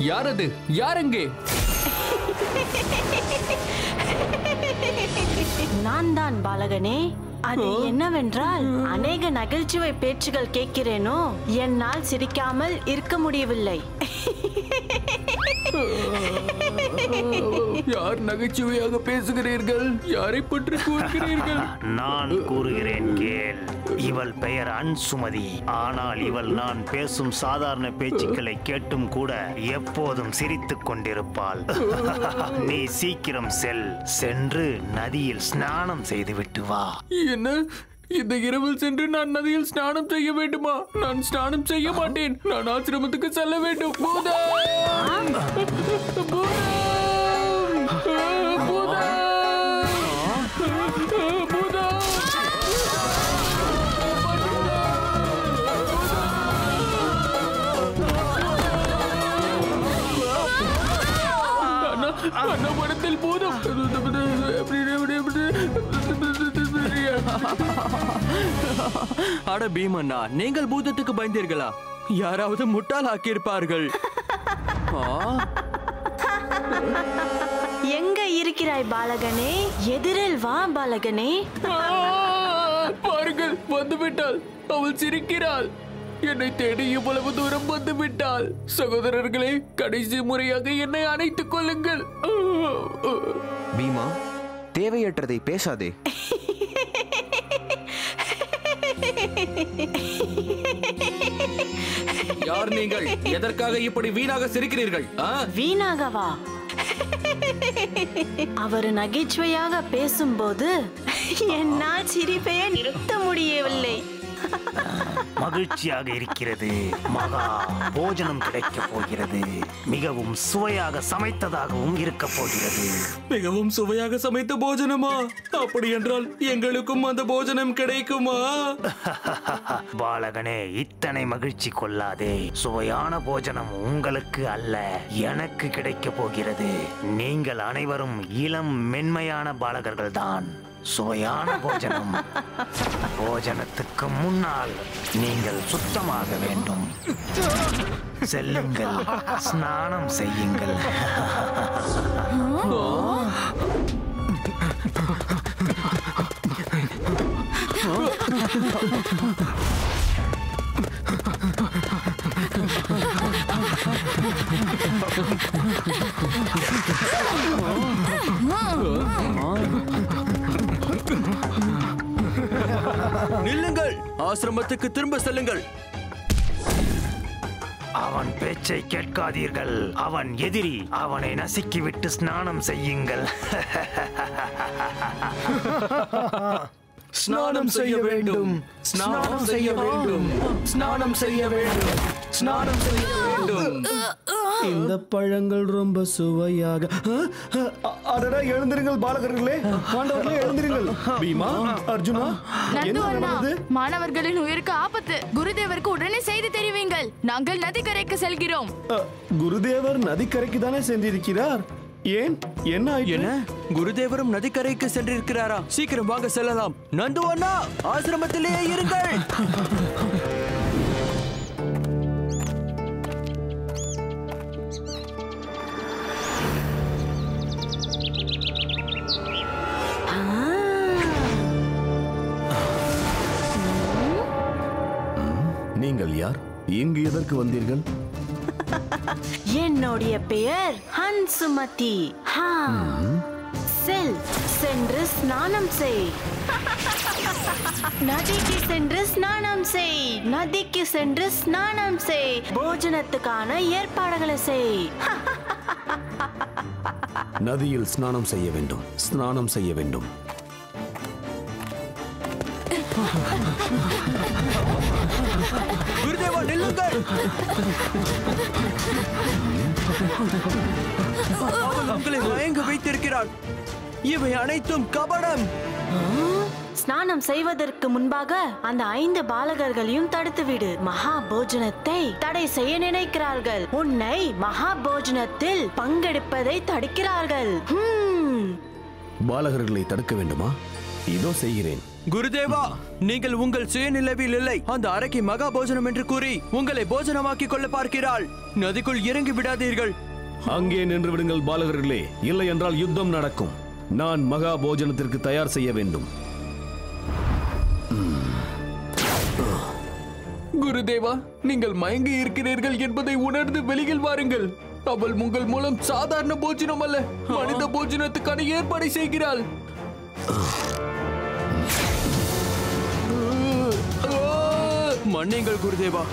யார் அது? யார் அங்கே? நான் தான் பாலகனே. அது என்னவென்றால் அநேக நகைச்சுவை பேச்சுகள் கேட்கிறேனோ, என்னால் சிரிக்காமல் இருக்க முடியவில்லை. யார் நகைச்சுவையாக பேசுகிறீர்கள்? யாரை பற்றி கூறுகிறீர்கள்? நான் கூறுகிறேன் கேள். இவள் பெயர் அன்சுமதி. ஆனால் இவள் நான் பேசும் சாதாரண பேச்சுக்களை கேட்டும் கூட எப்போதும் சிரித்துக் கொண்டிருப்பாள். நீ சீக்கிரம் சென்று நதியில் ஸ்நானம் செய்துவிட்டு வா. என்ன? இந்த இரவில் சென்று நான் நதியில் ஸ்நானம் செய்ய வேண்டுமா? நான் ஸ்நானம் செய்ய மாட்டேன். நான் ஆசிரமத்துக்கு செல்ல வேண்டும். மனத்தில் பூதம். அட பீமண்ணா, நீங்கள் பூதத்துக்கு பயந்தீர்களா? யாராவது முட்டாள் ஆக்கியிருப்பார்கள். எங்க இருக்கிறாய் பாலகனே? எதிரில் வா பாலகனே. பாருங்கள், வந்துவிட்டாள். அவள் சிரிக்கிறாள். என்னை தேடி இவ்வளவு தூரம் வந்துவிட்டாள். சகோதரர்களே, கடைசி முறையாக என்னை அணைத்துக் கொள்ளுங்கள். பீமா, தேவையற்றதை பேசாதே. யார் நீங்கள்? எதற்காக இப்படி வீணாக சிரிக்கிறீர்கள்? வீணாகவா? அவர் நகைச்சுவையாக பேசும்போது என்னால் சிரிப்பையே நிறுத்த முடியவில்லை. மகிழ்ச்சியாக இருக்கிறது. மகா போஜனம் கிடைக்கப் போகிறது. மிகவும் சுவையாக சமைத்ததாகவும் இருக்க போகிறது. மிகவும் சுவையாக சமைத்த போஜனமா? அப்படி என்றால் எங்களுக்கும் அந்த போஜனம் கிடைக்குமா? பாலகனே, இத்தனை மகிழ்ச்சி கொள்ளாதே. சுவையான போஜனம் உங்களுக்கு அல்ல, எனக்கு கிடைக்கப் போகிறது. நீங்கள் அனைவரும் இளம் மென்மையான பாலகர்கள் தான். சுவையான போஜனம். போஜனத்துக்கு முன்னால் நீங்கள் சுத்தமாக வேண்டும். செல்லுங்கள், ஸ்நானம் செய்யுங்கள். நில்லுங்கள், ஆசிரமத்துக்கு திரும்ப செல்லுங்கள். அவன் பேச்சை கேட்காதீர்கள். அவன் எதிரி. அவனை நசுக்கிவிட்டு ஸ்நானம் செய்யுங்கள். ஸ்நானம் செய்ய வேண்டும். ஸ்நானம் செய்ய வேண்டும். ஸ்நானம் செய்ய வேண்டும். ஸ்நானம் செய்ய வேண்டும். இந்த பழங்கள் ரொம்ப சுவையாக. அடடா, எழுந்திருங்கள் பாலகர்களே, பாண்டவர்களே, எழுந்திருங்கள். பீமா, அர்ஜுனா, என்ன நடந்தது? மாணவர்களின் உயிருக்கு ஆபத்து. குருதேவருக்கு உடனே செய்தி தெரிவிங்கள். நாங்கள் நதிக்கரைக்கு செல்கிறோம். குருதேவர் நதிக்கரைக்கு தானே சென்றிருக்கிறார். ஏன், என்ன என்ன? குருதேவரும் நதிக்கரைக்கு சென்றிருக்கிறாரா? சீக்கிரம் வாங்க செல்லலாம். நந்து அண்ணா, ஆசிரமத்திலேயே இருங்கள். நீங்கள் யார்? இங்கு எதற்கு வந்தீர்கள்? என்னுடைய பெயர் அன்சுமதி. சென்று ஸ்நானம் செய். நதிக்கு சென்று ஸ்நானம் செய். நதிக்கு சென்று ஸ்நானம் செய். போஜனத்துக்கான ஏற்பாடுகளை செய். நதியில் ஸ்நானம் செய்ய வேண்டும். ஸ்நானம் செய்ய வேண்டும். குருதேவா, நில்லுங்கள். அவள் உங்களை மயங்க வைத்திருக்கிறாள். இவை அனைத்தும் கபடம். ஸ்நானம் செய்வதற்கு முன்பாக அந்த 5 பாலகர்களையும் தடுத்துவிடு. மகா போஜனத்தை தடை செய்ய நினைக்கிறார்கள். உன்னை மகா போஜனத்தில் பங்கெடுப்பதை தடுக்கிறார்கள். பாலகர்களை தடுக்க வேண்டுமா? இதோ செய்கிறேன். குருதேவா, நீங்கள் உங்கள் சுயநிலைவில் இல்லை. அந்த அறைக்கு மகா போஜனம் என்று கூறி உங்களை போஜனமாக்கிக் கொள்ள பார்க்கிறாள். நதிக்குள் இறங்கி விடாதீர்கள். அங்கே நின்று விடுங்கள் பாலகர்களே, இல்லை என்றால் யுத்தம் நடக்கும். நான் மகா போஜனத்திற்கு தயார் செய்ய வேண்டும். குருதேவா, நீங்கள் மயங்கி இருக்கிறீர்கள் என்பதை உணர்ந்து வெளியில் வாருங்கள். அவள் உங்கள் மூலம் சாதாரண போஜனம் அல்ல, மனித போஜனத்துக்கான ஏற்பாடு செய்கிறாள். மன்னிங்கள் குருதேவா.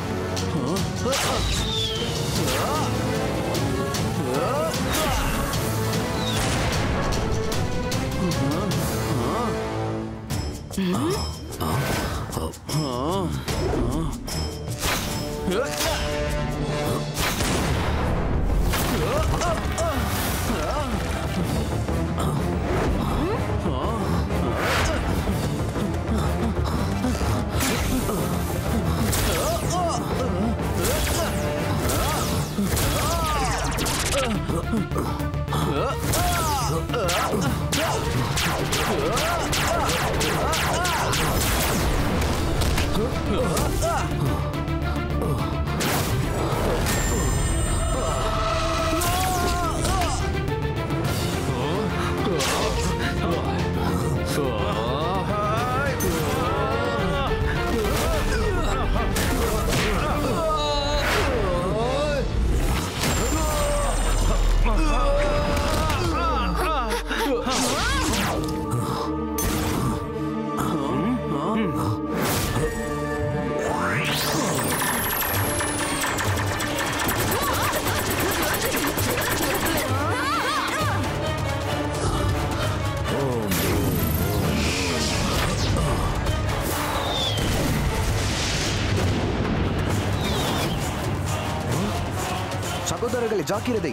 சகோதரர்களை ஜாக்கிரதை,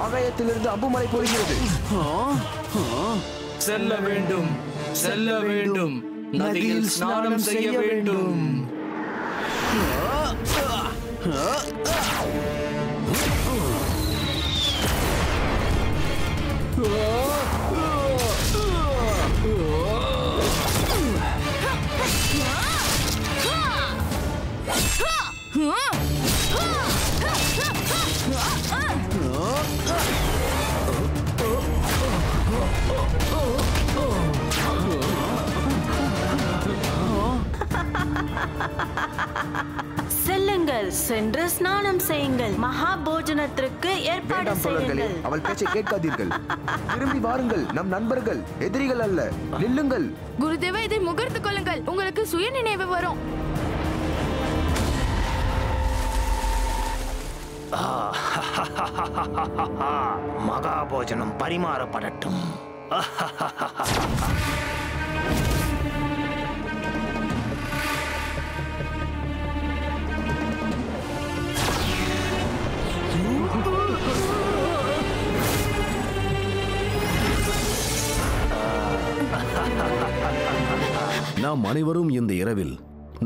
ஆகாயத்திலிருந்து அம்புமலை பொழிகிறது. செல்ல வேண்டும், செல்ல வேண்டும், நதியில் ஸ்நானம் செய்ய வேண்டும். செல்லுங்கள், சென்று ஸ்நானம் செய்யுங்கள். மகா போஜனத்திற்கு ஏற்பாடு செய்யுங்கள். அவள் பேச்சை கேட்காதீர்கள். திரும்பி வாருங்கள், நம் நண்பர்கள், எதிரிகள் அல்ல. நில்லுங்கள். குருதேவா, இதை முகர்த்து கொள்ளுங்கள், உங்களுக்கு சுய நினைவு வரும். மகாபோஜனம் பரிமாறப்படட்டும். நாம் அனைவரும் இந்த இரவில்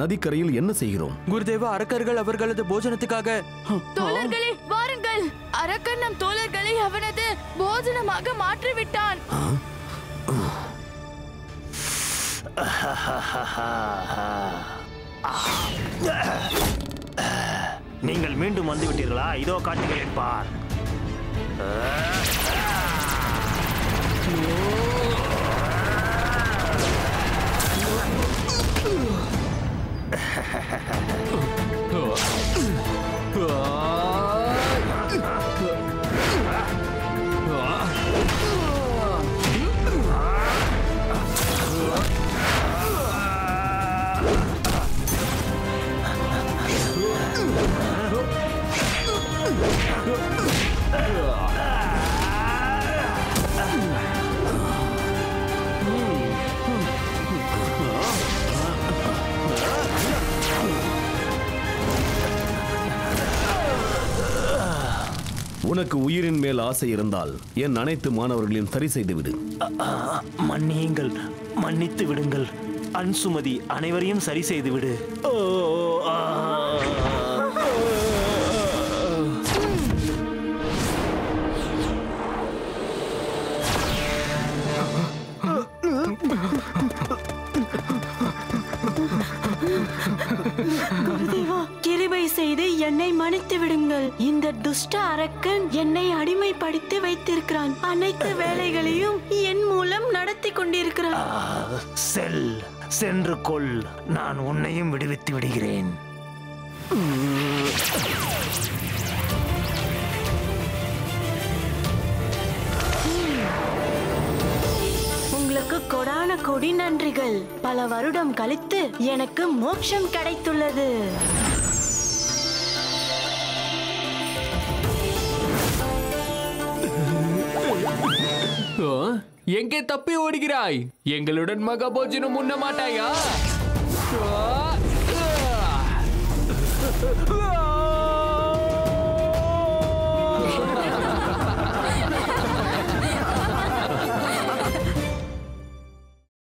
நதிக்கரையில் என்ன செய்கிறோம்? குருதேவா, அரக்கர்கள் அவர்களது போஜனத்துக்காக. தோழர்களே வாருங்கள், அரக்கன் நம் தோழர்களை அவனது போஜனமாக மாற்றிவிட்டான். நீங்கள் மீண்டும் வந்து விட்டீர்களா? இதோ காட்டுகிறேன் பார். உனக்கு உயிரின் மேல் ஆசை இருந்தால் என் அனைத்து மாணவர்களையும் சரி செய்துவிடு. மன்னியுங்கள், மன்னித்து விடுங்கள். அன்சுமதி, அனைவரையும் சரி செய்து விடு. குருதேவா, கிருபை செய்து என்னை மன்னித்து விடுங்கள். இந்த துஷ்ட அரக்கன் என்னை அடிமைப்படுத்தி வைத்திருக்கிறான். அனைத்து வேலைகளையும் என் மூலம் நடத்தி கொண்டிருக்கிறான். சென்று கொள், நான் உன்னையும் விடுவித்து விடுகிறேன். உங்களுக்கு கொடான கொடி நன்றிகள். பல வருடம் கழித்து எனக்கு மோட்சம் கிடைத்துள்ளது. எங்கே தப்பி ஓடுகிறாய்? எங்களுடன் மகாபோஜனம் உண்ண மாட்டாயா?